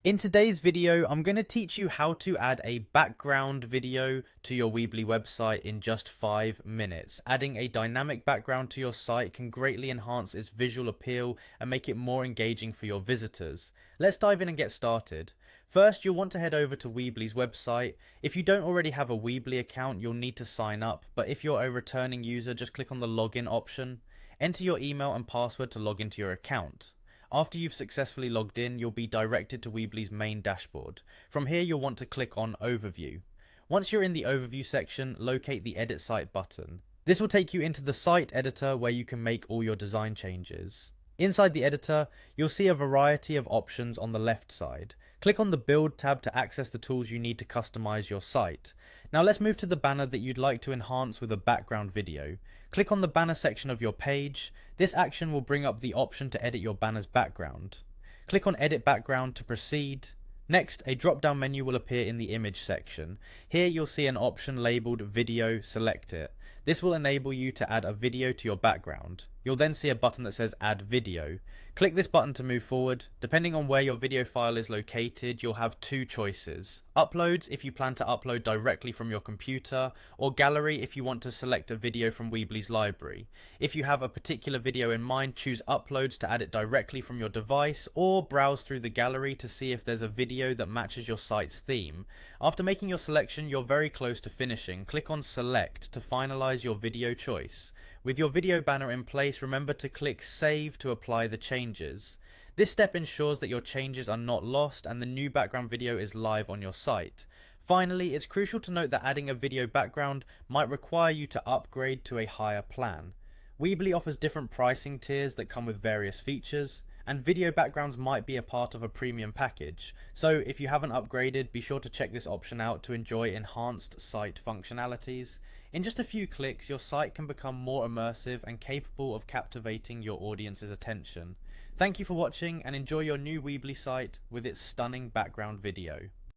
In today's video, I'm going to teach you how to add a background video to your Weebly website in just 5 minutes. Adding a dynamic background to your site can greatly enhance its visual appeal and make it more engaging for your visitors. Let's dive in and get started. First, you'll want to head over to Weebly's website. If you don't already have a Weebly account, you'll need to sign up, but if you're a returning user, just click on the login option. Enter your email and password to log into your account. After you've successfully logged in, you'll be directed to Weebly's main dashboard. From here, you'll want to click on Overview. Once you're in the Overview section, locate the Edit Site button. This will take you into the site editor where you can make all your design changes. Inside the editor, you'll see a variety of options on the left side. Click on the Build tab to access the tools you need to customize your site. Now let's move to the banner that you'd like to enhance with a background video. Click on the banner section of your page. This action will bring up the option to edit your banner's background. Click on Edit Background to proceed. Next, a drop-down menu will appear in the image section. Here you'll see an option labeled Video, select it. This will enable you to add a video to your background. You'll then see a button that says Add Video. Click this button to move forward. Depending on where your video file is located, you'll have two choices. Uploads if you plan to upload directly from your computer, or Gallery if you want to select a video from Weebly's library. If you have a particular video in mind, choose Uploads to add it directly from your device, or browse through the gallery to see if there's a video that matches your site's theme. After making your selection, you're very close to finishing. Click on Select to finalize your video choice. With your video banner in place, remember to click Save to apply the changes. This step ensures that your changes are not lost and the new background video is live on your site. Finally, it's crucial to note that adding a video background might require you to upgrade to a higher plan. Weebly offers different pricing tiers that come with various features, and video backgrounds might be a part of a premium package. So if you haven't upgraded, be sure to check this option out to enjoy enhanced site functionalities. In just a few clicks, your site can become more immersive and capable of captivating your audience's attention. Thank you for watching and enjoy your new Weebly site with its stunning background video.